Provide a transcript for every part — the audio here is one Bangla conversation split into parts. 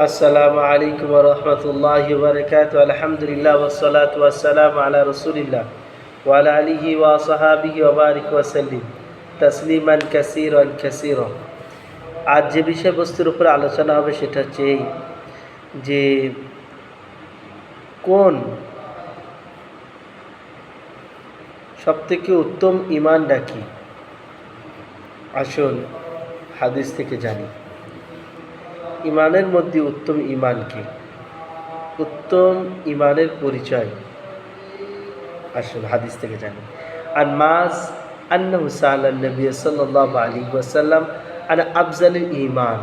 আসসালামু আলাইকুম ওয়া রাহমাতুল্লাহি ওয়া বারাকাতুহু। আলহামদুলিল্লাহ ওয়াসসালাতু ওয়াসসালামু আলা রাসূলিল্লাহ ওয়া আলা আলিহি ওয়া সাহবিহি ওয়া বারিক ওয়া সাল্লিম তাসলিমান কাসীরান কাসীরা। আজ যে বিষয়বস্তুর উপর আলোচনা হবে সেটা হচ্ছে এই যে কোন সবথেকে উত্তম ঈমানটা কি। আসল হাদিস থেকে জানি ঈমানের মধ্যে উত্তম ঈমান কি, উত্তম ঈমানের পরিচয় আসল হাদিস থেকে জানি। আর মাস আন্নাহু সাআলা নবী সাল্লাল্লাহু আলাইহি ওয়াসাল্লাম আনা আফজালুল ঈমান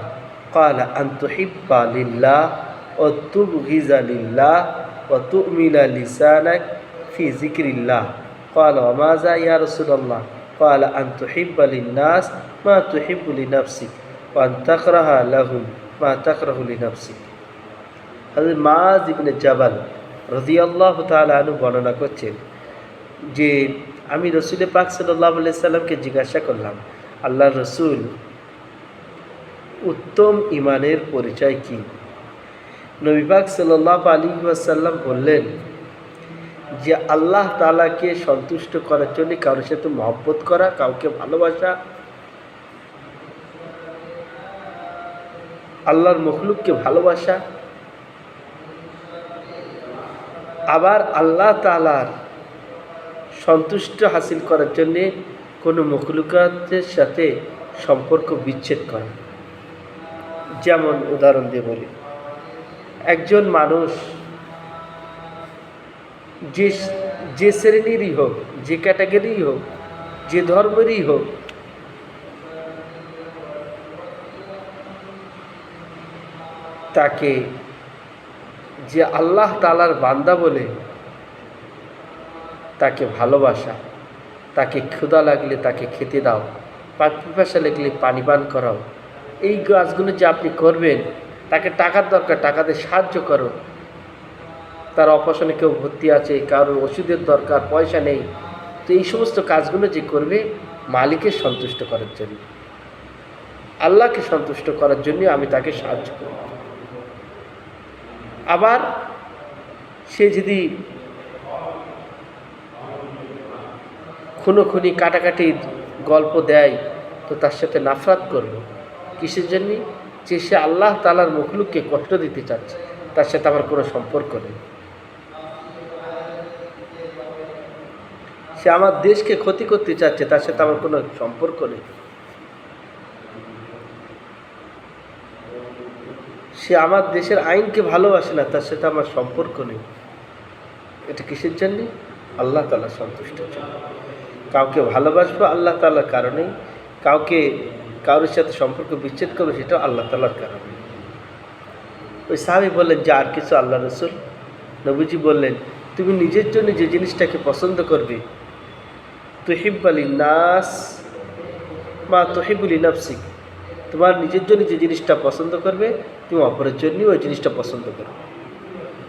ক্বালা আন তুহিব্বা লিল্লাহ ওয়া তুবগিযা লিল্লাহ ওয়া তু'মিলা লিসানাক ফি যিকরিল্লাহ ক্বালা ওয়া মাযা ইয়া রাসূলুল্লাহ ক্বালা আন তুহিব্বা লিন-নাস মা তুহিব্বু লিনাফসিক ওয়া আন তাকরাহা লাহুম মা তাকরাহু লিনাফসিক। হযরত মুআয ইবনে জাবাল রাদিয়াল্লাহু তাআলা আনহু বর্ণনা করছেন যে আমি রাসূল পাক সাল্লাল্লাহু আলাইহি সাল্লামকে জিজ্ঞাসা করলাম, আল্লাহর রাসূল, উত্তম ঈমানের পরিচয় কি? নবী পাক সাল্লাল্লাহু আলাইহি ওয়াসাল্লাম বললেন যে আল্লাহ তাআলাকে সন্তুষ্ট করার জন্য কারোর সাথে মহব্বত করা, কাউকে ভালোবাসা, আল্লাহর মখলুককে ভালোবাসা, আবার আল্লাহ তাআলার সন্তুষ্ট হাসিল করার জন্যে কোনো মখলুকাতের সাথে সম্পর্ক বিচ্ছেদ করা। যেমন উদাহরণ দিয়ে বলি, একজন মানুষ যে শ্রেণীরই হোক, যে ক্যাটাগরিই হোক, যে ধর্মেরই হোক, তাকে যে আল্লাহ তাআলার বান্দা বলে তাকে ভালোবাসা, তাকে ক্ষুধা লাগলে তাকে খেতে দাও, পিপাসা লাগলে পানি পান করাও, এই কাজগুলো যে আপনি করবেন, তাকে টাকার দরকার টাকাতে সাহায্য করো, তার অপারেশনে কেউ ভর্তি আছে, কারোর ওষুধের দরকার, পয়সা নেই, তো এই সমস্ত কাজগুলো যে করবে মালিকের সন্তুষ্ট করার জন্য, আল্লাহকে সন্তুষ্ট করার জন্য আমি তাকে সাহায্য করব। আবার সে যদি খুনোখুনি কাটাকাটির গল্প দেয় তো তার সাথে নাফরাত করব। কিসের জন্য? যে সে আল্লাহ তাআলার মখলুককে কষ্ট দিতে চাচ্ছে, তার সাথে আমার কোনো সম্পর্ক নেই। সে আমার দেশকে ক্ষতি করতে চাচ্ছে, তার সাথে আমার কোনো সম্পর্ক নেই। সে আমার দেশের আইনকে ভালোবাসে না, তার সাথে আমার সম্পর্ক নেই। এটা কিসের জন্য? আল্লাহ তাআলার সন্তুষ্টির জন্য। কাউকে ভালোবাসবো আল্লাহ তাআলার কারণেই, কারোর সাথে সম্পর্ক বিচ্ছেদ করবো সেটাও আল্লাহ তাআলার কারণে। ওই সাহাবী বললেন যে আর কিছু আল্লাহ রাসূল? নবীজি বললেন, তুমি নিজের জন্য যে জিনিসটাকে পছন্দ করবে, তুহিব্বা লিন-নাস মা তুহিব্বু লিনাফসিক, তোমার নিজের জন্য যে জিনিসটা পছন্দ করবে তুমি অপরের জন্যও ওই জিনিসটা পছন্দ করবে।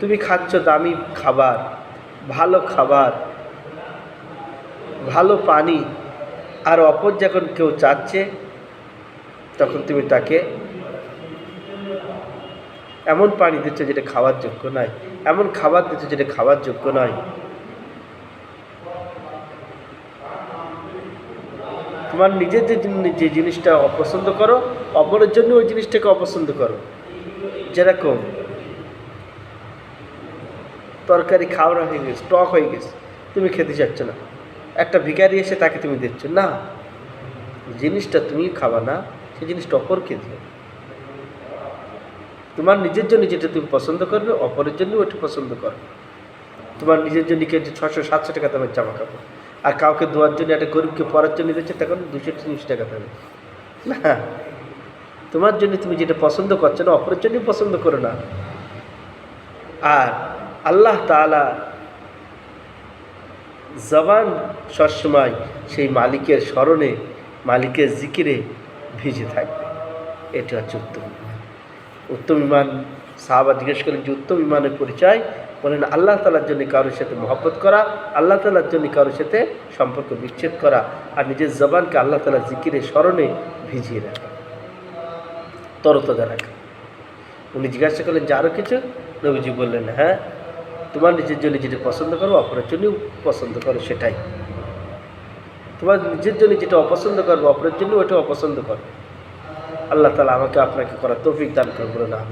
তুমি খাচ্ছ দামি খাবার, ভালো পানি, আর অপর যখন কেউ চাচ্ছে তখন তুমি তাকে এমন পানি দিচ্ছ যেটা খাওয়ার যোগ্য নয়, এমন খাবার দিচ্ছ যেটা খাওয়ার যোগ্য নয়। তোমার নিজের যে জিনিসটা অপছন্দ করো, অপরের জন্য ওই জিনিসটাকে অপছন্দ করো। যেরকম তরকারি খাওয়া হয়ে গেছে, টক হয়ে গেছে, তুমি খেতে চাচ্ছ না, একটা ভিখারি এসে তাকে তুমি দিচ্ছ না, জিনিসটা তুমি খাবা না, সেই জিনিসটা অপরকে দিও। তোমার নিজের জন্য যেটা তুমি পছন্দ করবে অপরের জন্য ওটা পছন্দ করো। তোমার নিজের জন্য কিনছে 600-700 টাকা দামের জামা কাপড়, আর কাউকে দেওয়ার জন্য একটা গরিবকে পরার জন্য দিচ্ছে তখন 200-300 টাকা দামে না। তোমার জন্য তুমি যেটা পছন্দ করছো না অপরের জন্যই পছন্দ করো না। আর আল্লাহ তাআলা জবান সবসময় সেই মালিকের স্মরণে, মালিকের জিকিরে ভিজে থাকবে। এটা হচ্ছে উত্তম ঈমান। সাহাবা জিজ্ঞেস করেন যে উত্তম ঈমানের পরিচয়, বলেন আল্লাহ তাআলার জন্য কারোর সাথে মহব্বত করা, আল্লাহ তাআলার জন্য কারোর সাথে সম্পর্ক বিচ্ছেদ করা, আর নিজের জবানকে আল্লাহ তাআলার জিকিরে স্মরণে ভিজিয়ে রাখা, তরতাজা রাখা। উনি জিজ্ঞাসা করলেন যে আরও কিছু? নবীজি বললেন, হ্যাঁ, তোমার নিজের জন্য যেটা পছন্দ করো অপরের জন্যও পছন্দ করো সেটাই। তোমার নিজের জন্য যেটা অপছন্দ করবো অপরের জন্য ওটা অপছন্দ করো। আল্লাহ তাআলা আমাকে আপনাকে করার তৌফিক দান করে বলুন আমিন।